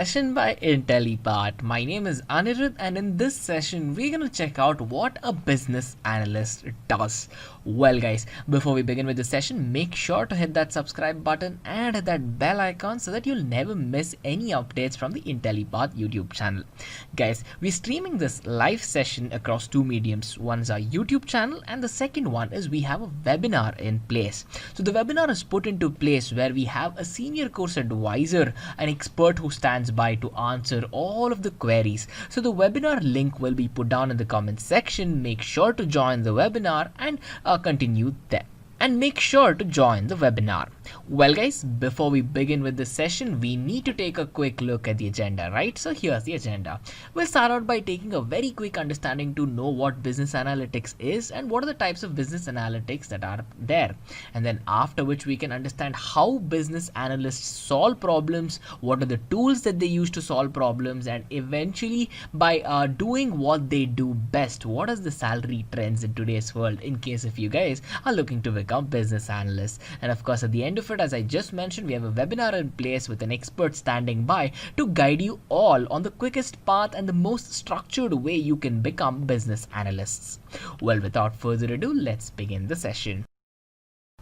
Session by Intellipaat. My name is Anirudh, and in this session, we're going to check out what a business analyst does. Well, guys, before we begin with the session, make sure to hit that subscribe button and hit that bell icon so that you'll never miss any updates from the Intellipaat YouTube channel. Guys, we're streaming this live session across two mediums. One is our YouTube channel, and the second one is we have a webinar in place. So the webinar is put into place where we have a senior course advisor, an expert who stands by to answer all of the queries. So the webinar link will be put down in the comment section. Make sure to join the webinar and continue there. And make sure to join the webinar. Well, guys, before we begin with the session, we need to take a quick look at the agenda, right? So here's the agenda. We'll start out by taking a very quick understanding to know what business analytics is and what are the types of business analytics that are there. And then after which we can understand how business analysts solve problems, what are the tools that they use to solve problems, and eventually by doing what they do best, what is the salary trends in today's world in case if you guys are looking to become business analysts. And of course, at the end of it, as I just mentioned, we have a webinar in place with an expert standing by to guide you all on the quickest path and the most structured way you can become business analysts. Well, without further ado, let's begin the session.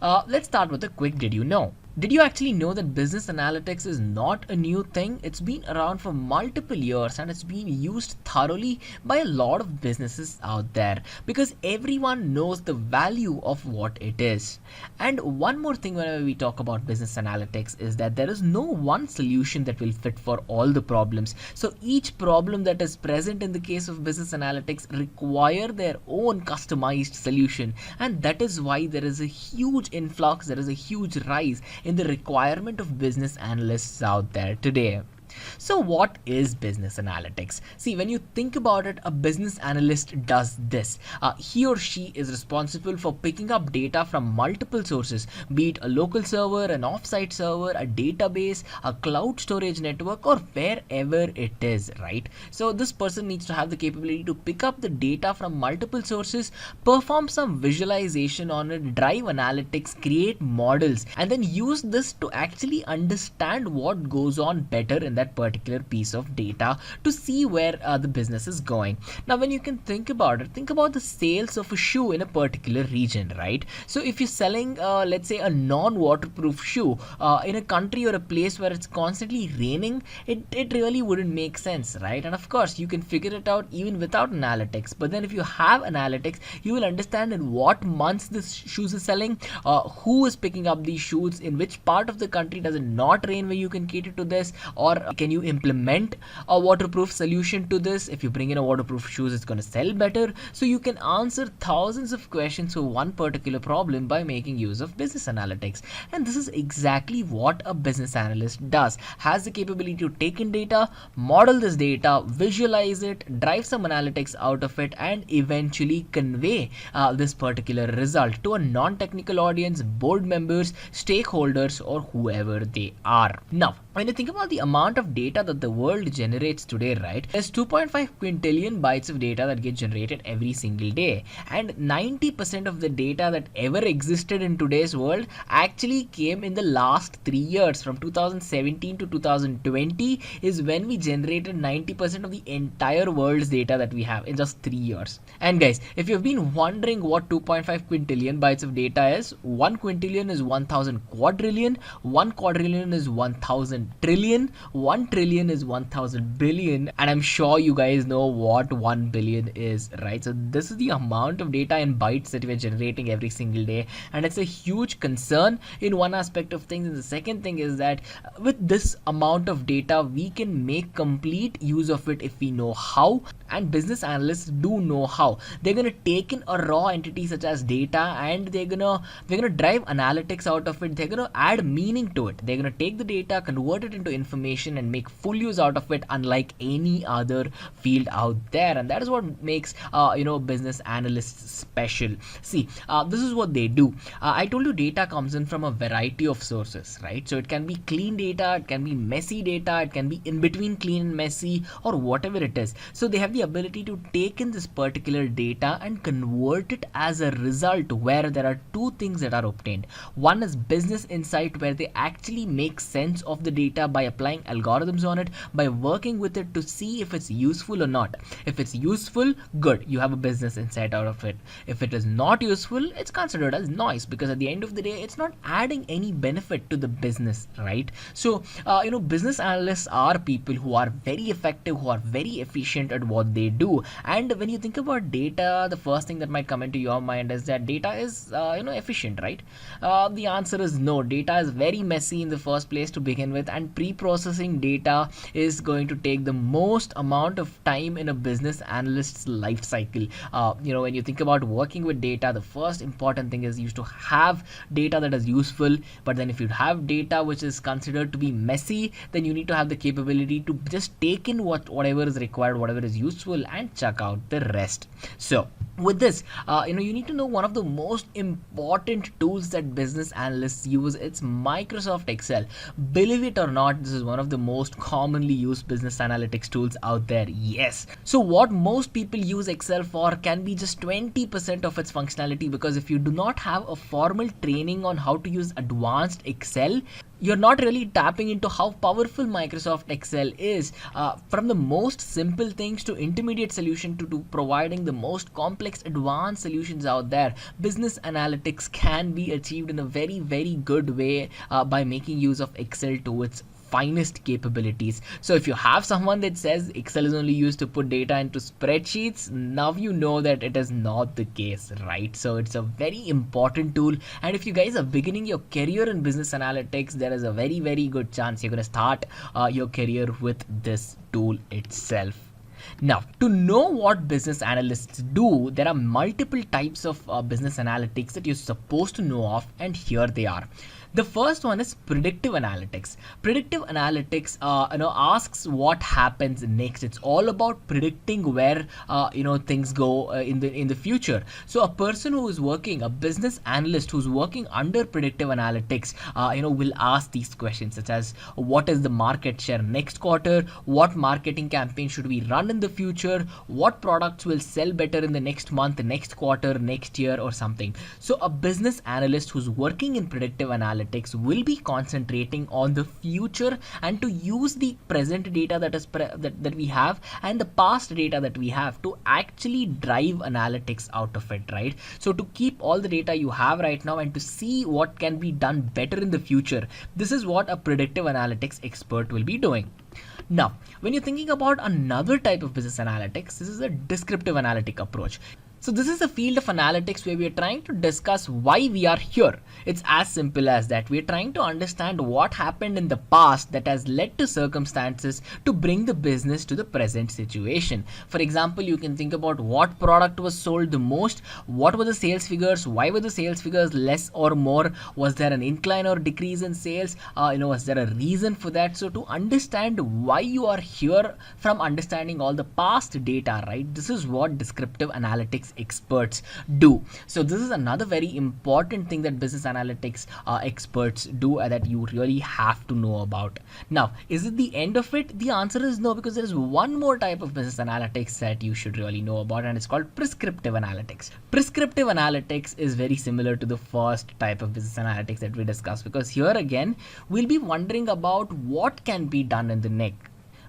Let's start with a quick did you know. Did you actually know that business analytics is not a new thing? It's been around for multiple years and it's been used thoroughly by a lot of businesses out there because everyone knows the value of what it is. And one more thing whenever we talk about business analytics is that there is no one solution that will fit for all the problems. So each problem that is present in the case of business analytics require their own customized solution, and that is why there is a huge influx, there is a huge rise in the requirement of business analysts out there today. So what is business analytics? See, when you think about it, a business analyst does this. He or she is responsible for picking up data from multiple sources, be it a local server, an offsite server, a database, a cloud storage network, or wherever it is, right? So this person needs to have the capability to pick up the data from multiple sources, perform some visualization on it, drive analytics, create models, and then use this to actually understand what goes on better in that particular piece of data to see where the business is going. Now, when you can think about it, think about the sales of a shoe in a particular region, right? So if you're selling, let's say, a non-waterproof shoe in a country or a place where it's constantly raining, it really wouldn't make sense, right? And of course, you can figure it out even without analytics. But then if you have analytics, you will understand in what months this shoes is selling, who is picking up these shoes, in which part of the country does it not rain where you can cater to this, or can you implement a waterproof solution to this? If you bring in a waterproof shoes, it's going to sell better. So you can answer thousands of questions for one particular problem by making use of business analytics. And this is exactly what a business analyst does. Has the capability to take in data, model this data, visualize it, drive some analytics out of it, and eventually convey this particular result to a non-technical audience, board members, stakeholders, or whoever they are. Now, when you think about the amount of data that the world generates today, right, there's 2.5 quintillion bytes of data that get generated every single day, and 90% of the data that ever existed in today's world actually came in the last 3 years. From 2017 to 2020 is when we generated 90% of the entire world's data that we have in just 3 years. And guys, if you've been wondering what 2.5 quintillion bytes of data is, 1 quintillion is 1000 quadrillion, 1 quadrillion is 1000 trillion, 1 trillion is 1000 billion, and I'm sure you guys know what 1 billion is, right? So this is the amount of data in bytes that we're generating every single day, and it's a huge concern in one aspect of things. And the second thing is that with this amount of data, we can make complete use of it if we know how, and business analysts do know how. They're gonna take in a raw entity such as data, and they're gonna drive analytics out of it. They're gonna add meaning to it. They're gonna take the data, convert it into information, and make full use out of it, unlike any other field out there. And that is what makes business analysts special. See, this is what they do. I told you data comes in from a variety of sources, right? So it can be clean data, it can be messy data, it can be in between clean and messy, or whatever it is. So they have the the ability to take in this particular data and convert it as a result, where there are two things that are obtained. One is business insight, where they actually make sense of the data by applying algorithms on it, by working with it to see if it's useful or not. If it's useful, good, you have a business insight out of it. If it is not useful, it's considered as noise, because at the end of the day, it's not adding any benefit to the business, right? So business analysts are people who are very effective, who are very efficient at what they do. And when you think about data, the first thing that might come into your mind is that data is efficient, right? The answer is no. Data is very messy in the first place to begin with, and pre-processing data is going to take the most amount of time in a business analyst's life cycle. When you think about working with data, the first important thing is you to have data that is useful. But then if you have data which is considered to be messy, then you need to have the capability to just take in whatever is required, whatever is useful, and check out the rest. So with this, you need to know one of the most important tools that business analysts use. It's Microsoft Excel. Believe it or not, this is one of the most commonly used business analytics tools out there. Yes. So what most people use Excel for can be just 20% of its functionality, because if you do not have a formal training on how to use advanced Excel, you're not really tapping into how powerful Microsoft Excel is. From the most simple things to intermediate solution to providing the most complex advanced solutions out there, business analytics can be achieved in a very, very good way by making use of Excel to its finest capabilities. So if you have someone that says Excel is only used to put data into spreadsheets, now you know that it is not the case, right? So it's a very important tool, and if you guys are beginning your career in business analytics, there is a very, very good chance you're going to start your career with this tool itself. Now, to know what business analysts do, there are multiple types of business analytics that you're supposed to know of, and here they are. The first one is predictive analytics. Predictive analytics asks what happens next. It's all about predicting where things go in the future. So a person who is working, a business analyst who's working under predictive analytics will ask these questions, such as what is the market share next quarter, what marketing campaign should we run in the future, what products will sell better in the next month, next quarter, next year, or something. So a business analyst who's working in predictive analytics will be concentrating on the future and to use the present data that we have and the past data that we have to actually drive analytics out of it, right? So to keep all the data you have right now and to see what can be done better in the future, this is what a predictive analytics expert will be doing. Now, when you're thinking about another type of business analytics, this is a descriptive analytic approach. So this is a field of analytics where we are trying to discuss why we are here. It's as simple as that. We are trying to understand what happened in the past that has led to circumstances to bring the business to the present situation. For example, you can think about what product was sold the most, what were the sales figures, why were the sales figures less or more, was there an incline or decrease in sales, was there a reason for that? So to understand why you are here from understanding all the past data, right? This is what descriptive analytics experts do. So this is another very important thing that business analytics experts do that you really have to know about. Now, is it the end of it? The answer is no, because there is one more type of business analytics that you should really know about, and it's called prescriptive analytics. Prescriptive analytics is very similar to the first type of business analytics that we discussed, because here again we'll be wondering about what can be done in the next.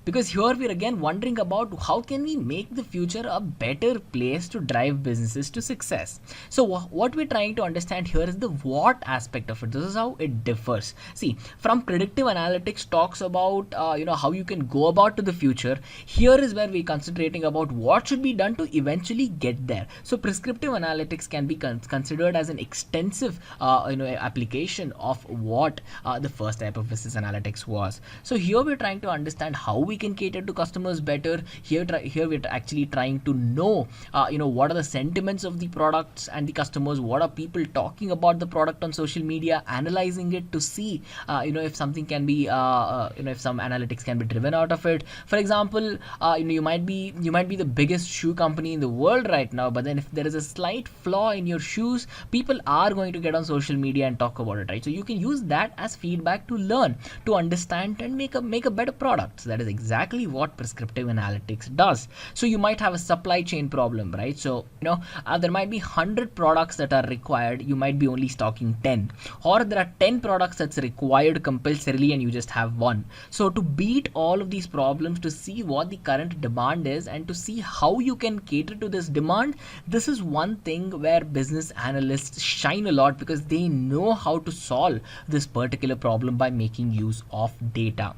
Because here we're again wondering about how can we make the future a better place to drive businesses to success. So what we're trying to understand here is the what aspect of it. This is how it differs. See, from predictive analytics talks about how you can go about to the future. Here is where we're concentrating about what should be done to eventually get there. So prescriptive analytics can be considered as an extensive application of what the first type of business analytics was. So here we're trying to understand how we can cater to customers better. Here we're actually trying to know what are the sentiments of the products and the customers, what are people talking about the product on social media, analyzing it to see if something can be if some analytics can be driven out of it. For example, you might be the biggest shoe company in the world right now, but then if there is a slight flaw in your shoes, people are going to get on social media and talk about it, right? So you can use that as feedback to learn, to understand, and make a better product. So that is exactly what prescriptive analytics does. So you might have a supply chain problem, right? So there might be 100 products that are required, you might be only stocking 10, or there are 10 products that's required compulsorily and you just have one. So to beat all of these problems, to see what the current demand is and to see how you can cater to this demand, this is one thing where business analysts shine a lot, because they know how to solve this particular problem by making use of data.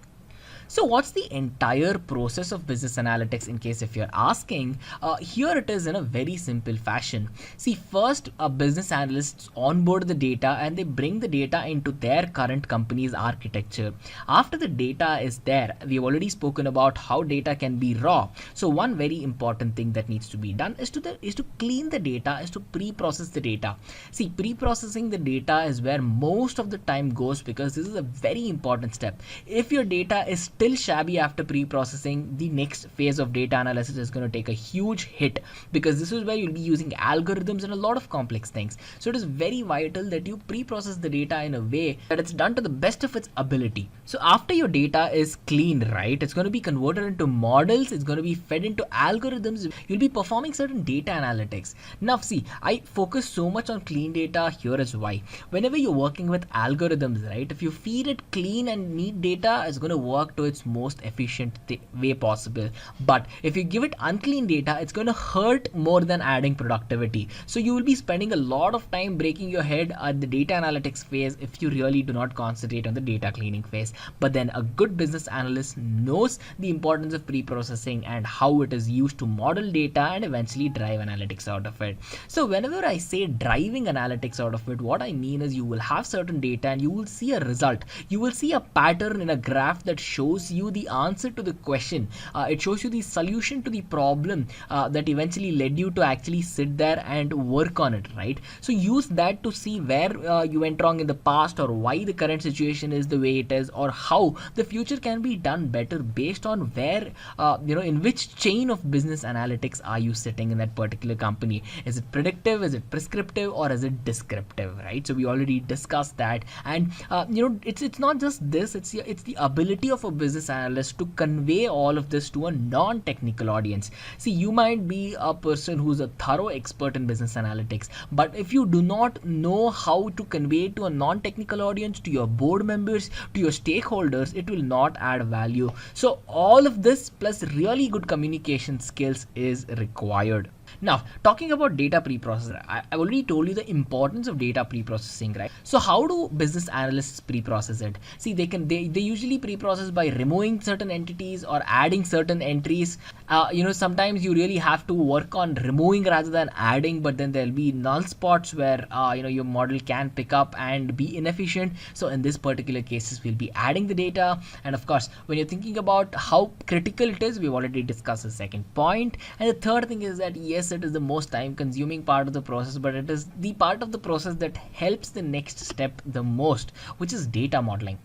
So what's the entire process of business analytics, in case if you're asking? Here it is in a very simple fashion. See, first business analysts onboard the data and they bring the data into their current company's architecture. After the data is there, we've already spoken about how data can be raw. So one very important thing that needs to be done is to clean the data, is to pre-process the data. See, pre-processing the data is where most of the time goes, because this is a very important step. If your data is still shabby after pre-processing, the next phase of data analysis is going to take a huge hit, because this is where you'll be using algorithms and a lot of complex things. So it is very vital that you pre-process the data in a way that it's done to the best of its ability. So after your data is cleaned, right, it's going to be converted into models, it's going to be fed into algorithms, you'll be performing certain data analytics. Now see, I focus so much on clean data. Here is why. Whenever you're working with algorithms, right, if you feed it clean and neat data, it's going to work to its most efficient way possible. But if you give it unclean data, it's going to hurt more than adding productivity. So you will be spending a lot of time breaking your head at the data analytics phase if you really do not concentrate on the data cleaning phase. But then a good business analyst knows the importance of pre-processing and how it is used to model data and eventually drive analytics out of it. So whenever I say driving analytics out of it, what I mean is you will have certain data and you will see a result. You will see a pattern in a graph that shows you the answer to the question. It shows you the solution to the problem that eventually led you to actually sit there and work on it, right? So use that to see where you went wrong in the past, or why the current situation is the way it is, or how the future can be done better based on where in which chain of business analytics are you sitting in that particular company. Is it predictive, is it prescriptive, or is it descriptive, right? So we already discussed that. And it's not just this, it's the ability of a business analyst to convey all of this to a non-technical audience. See, you might be a person who's a thorough expert in business analytics, but if you do not know how to convey it to a non-technical audience, to your board members, to your stakeholders, it will not add value. So all of this plus really good communication skills is required. Now, talking about data pre-processing, I've already told you the importance of data pre-processing, right? So how do business analysts pre-process it? See, they usually pre-process by removing certain entities or adding certain entries. Sometimes you really have to work on removing rather than adding, but then there'll be null spots where your model can pick up and be inefficient. So in this particular cases, we'll be adding the data. And of course, when you're thinking about how critical it is, we've already discussed the second point. And the third thing is that yes, it is the most time consuming part of the process, but it is the part of the process that helps the next step the most, which is data modeling.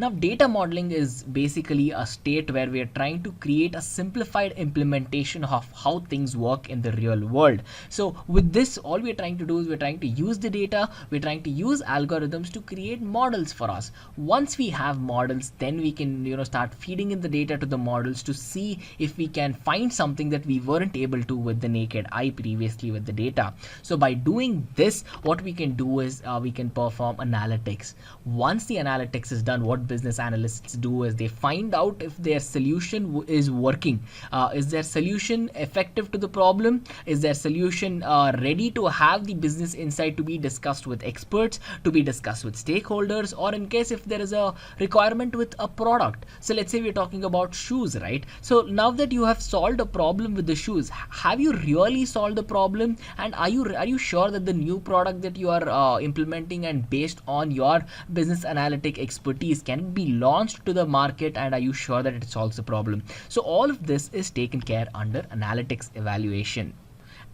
Now, data modeling is basically a state where we are trying to create a simplified implementation of how things work in the real world. So with this, all we're trying to do is we're trying to use the data, we're trying to use algorithms to create models for us. Once we have models, then we can start feeding in the data to the models to see if we can find something that we weren't able to with the naked eye previously with the data. So by doing this, what we can do is we can perform analytics. Once the analytics is done, what business analysts do is they find out if their solution is working. Is their solution effective to the problem? Is their solution ready to have the business insight to be discussed with experts, to be discussed with stakeholders, or in case if there is a requirement with a product. So let's say we're talking about shoes, right? So now that you have solved a problem with the shoes, have you really solved the problem? And are you sure that the new product that you are implementing and based on your business analytic expertise can be launched to the market, and are you sure that it solves the problem? So all of this is taken care under analytics evaluation.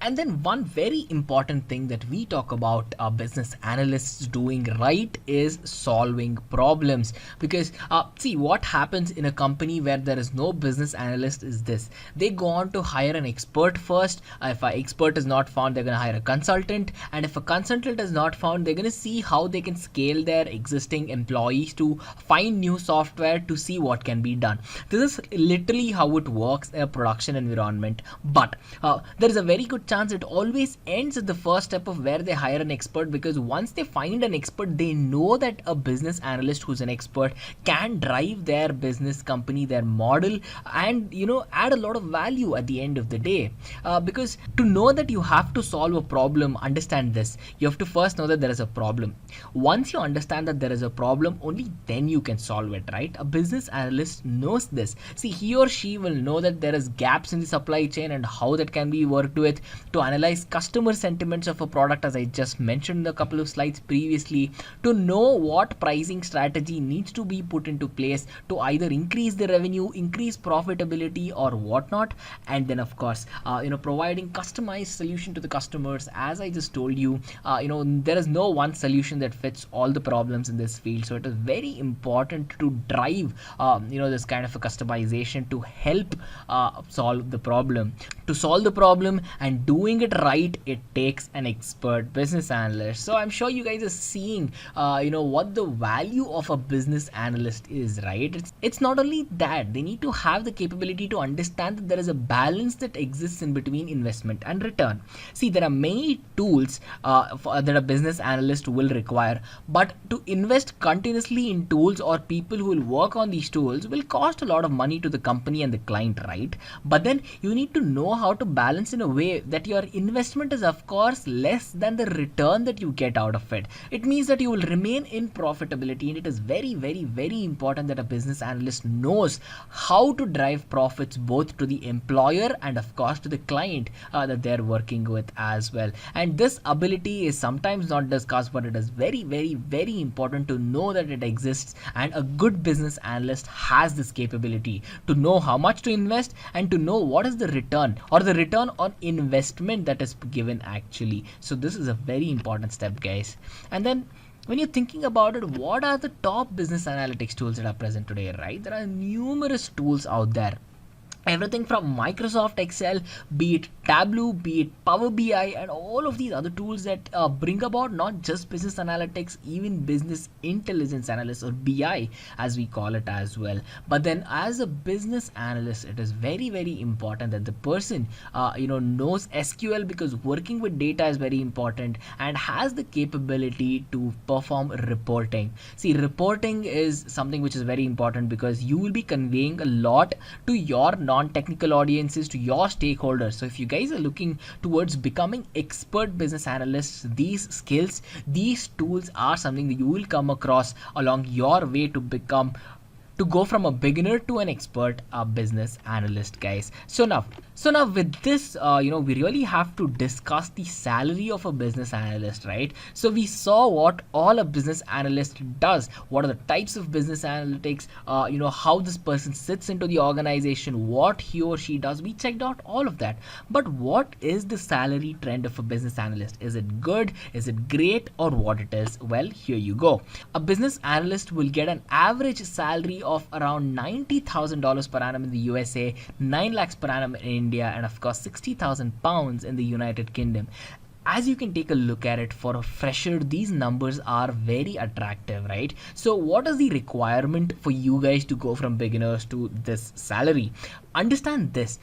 And then one very important thing that we talk about business analysts doing right is solving problems. Because see, what happens in a company where there is no business analyst is this: they go on to hire an expert first. If an expert is not found, they're going to hire a consultant, and if a consultant is not found, they're going to see how they can scale their existing employees to find new software to see what can be done. This is literally how it works in a production environment. But there is a very good chance it always ends at the first step of where they hire an expert, because once they find an expert, they know that a business analyst who's an expert can drive their business company, their model, and add a lot of value at the end of the day. Because to know that you have to solve a problem, understand this: you have to first know that there is a problem. Once you understand that there is a problem, only then you can solve it, right? A business analyst knows this. See, he or she will know that there is gaps in the supply chain and how that can be worked with, to analyze customer sentiments of a product, as I just mentioned in a couple of slides previously, to know what pricing strategy needs to be put into place to either increase the revenue, increase profitability, or whatnot. And then of course providing customized solution to the customers. As I just told you, there is no one solution that fits all the problems in this field, so it is very important to drive this kind of a customization to help solve the problem. To solve the problem and doing it right, it takes an expert business analyst. So I'm sure you guys are seeing what the value of a business analyst is, right? It's not only that they need to have the capability to understand that there is a balance that exists in between investment and return. See, there are many tools that a business analyst will require, but to invest continuously in tools or people who will work on these tools will cost a lot of money to the company and the client, right? But then you need to know how to balance in a way that your investment is of course less than the return that you get out of it. It means that you will remain in profitability, and it is very, very, very important that a business analyst knows how to drive profits both to the employer and of course to the client that they're working with as well. And this ability is sometimes not discussed, but it is very, very, very important to know that it exists, and a good business analyst has this capability to know how much to invest and to know what is the return or the return on investment that is given actually. So this is a very important step, guys. And then when you're thinking about it, what are the top business analytics tools that are present today, right? There are numerous tools out there. Everything from Microsoft Excel, be it Tableau, be it Power BI, and all of these other tools that bring about not just business analytics, even business intelligence analysts, or BI as we call it as well. But then as a business analyst, it is very, very important that the person knows SQL, because working with data is very important, and has the capability to perform reporting. See, reporting is something which is very important because you will be conveying a lot to your non-technical audiences, to your stakeholders. So if you guys are looking towards becoming expert business analysts, these skills, these tools are something that you will come across along your way to go from a beginner to an expert business analyst, guys. So now with this, we really have to discuss the salary of a business analyst, right? So we saw what all a business analyst does, what are the types of business analytics, how this person sits into the organization, what he or she does. We checked out all of that. But what is the salary trend of a business analyst? Is it good? Is it great? Or what it is? Well, here you go. A business analyst will get an average salary of around $90,000 per annum in the USA, 9 lakhs per annum in India, and of course 60,000 pounds in the United Kingdom. As you can take a look at it, for a fresher, these numbers are very attractive, right? So what is the requirement for you guys to go from beginners to this salary? Understand this,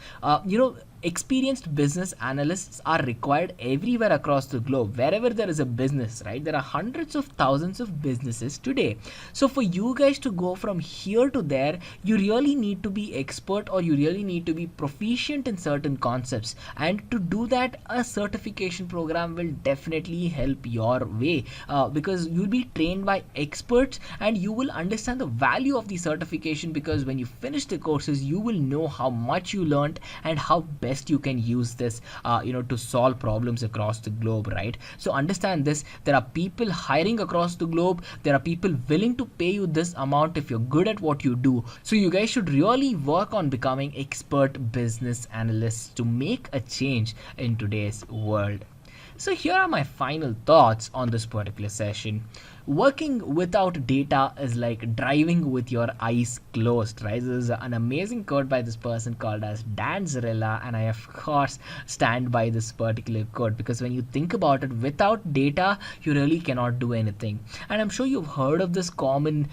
experienced business analysts are required everywhere across the globe. Wherever there is a business, right, there are hundreds of thousands of businesses today. So for you guys to go from here to there, you really need to be expert, or you really need to be proficient in certain concepts. And to do that, a certification program will definitely help your way, because you'll be trained by experts, and you will understand the value of the certification, because when you finish the courses, you will know how much you learned and how best best you can use this to solve problems across the globe, right? So understand this, there are people hiring across the globe, there are people willing to pay you this amount if you're good at what you do. So you guys should really work on becoming expert business analysts to make a change in today's world. So here are my final thoughts on this particular session. Working without data is like driving with your eyes closed, right? This is an amazing quote by this person called as Dan Zarella, and I of course stand by this particular quote, because when you think about it, without data you really cannot do anything. And I'm sure you've heard of this common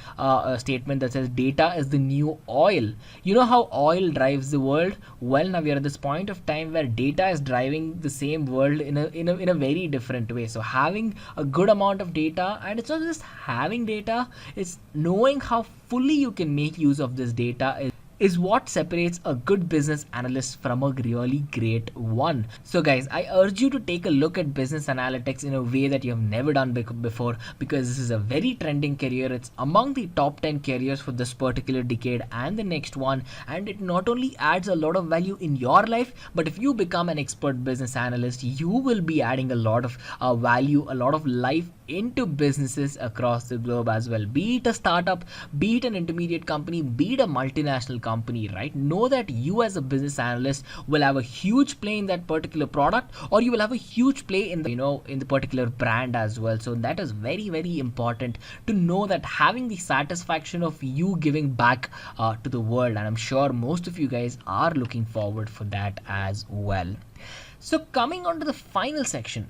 statement that says data is the new oil. You know how oil drives the world? Well, now we are at this point of time where data is driving the same world in a very different way. So having a good amount of data, and it's not just having data, it's knowing how fully you can make use of this data is what separates a good business analyst from a really great one. So guys, I urge you to take a look at business analytics in a way that you have never done before, because this is a very trending career. It's among the top 10 careers for this particular decade and the next one, and it not only adds a lot of value in your life, but if you become an expert business analyst, you will be adding a lot of value, a lot of life into businesses across the globe as well. Be it a startup, be it an intermediate company, be it a multinational company, right? Know that you as a business analyst will have a huge play in that particular product, or you will have a huge play in the in the particular brand as well. So that is very, very important to know, that having the satisfaction of you giving back to the world, and I'm sure most of you guys are looking forward for that as well. So coming on to the final section,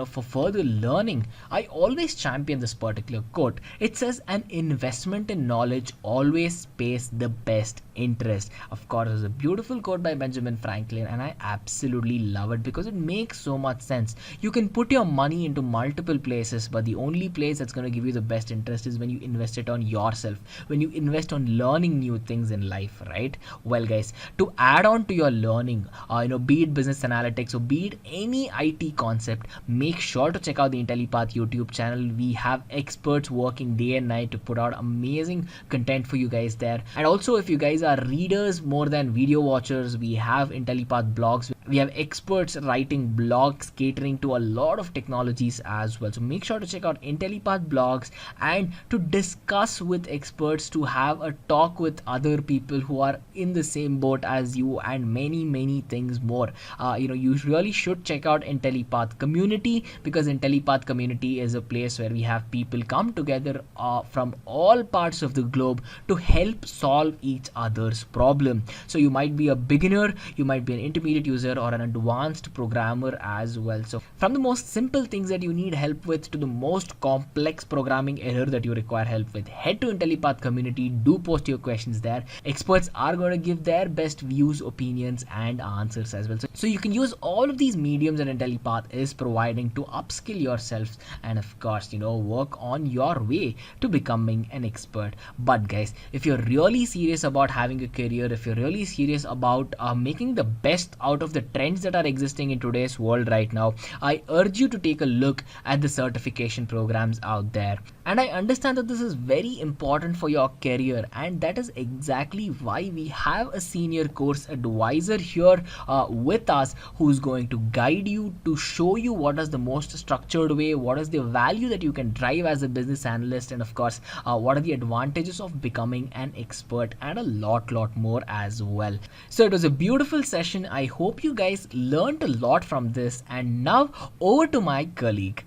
for further learning, I always champion this particular quote. It says, an investment in knowledge always pays the best interest. Of course, it's a beautiful quote by Benjamin Franklin, and I absolutely love it because it makes so much sense. You can put your money into multiple places, but the only place that's going to give you the best interest is when you invest it on yourself, when you invest on learning new things in life, right? Well guys, to add on to your learning, be it business analytics, so be it any IT concept, make sure to check out the Intellipaat YouTube channel. We have experts working day and night to put out amazing content for you guys there. And also, if you guys are readers more than video watchers, we have Intellipaat blogs. We have experts writing blogs catering to a lot of technologies as well. So make sure to check out Intellipaat blogs, and to discuss with experts, to have a talk with other people who are in the same boat as you, and many, many things more. You really should check out Intellipaat community, because Intellipaat community is a place where we have people come together from all parts of the globe to help solve each other's problem. So you might be a beginner, you might be an intermediate user, or an advanced programmer as well. So from the most simple things that you need help with to the most complex programming error that you require help with, head to Intellipaat community, do post your questions there. Experts are going to give their best views, opinions and answers as well. So you can use all of these mediums that Intellipaat is providing to upskill yourselves, and of course, work on your way to becoming an expert. But guys, if you're really serious about having a career, if you're really serious about making the best out of the trends that are existing in today's world right now, I urge you to take a look at the certification programs out there. And I understand that this is very important for your career, and that is exactly why we have a senior course advisor here with us, who's going to guide you, to show you what is the most structured way, what is the value that you can drive as a business analyst, and of course what are the advantages of becoming an expert, and a lot more as well. So it was a beautiful session. I hope you guys learned a lot from this, and now over to my colleague.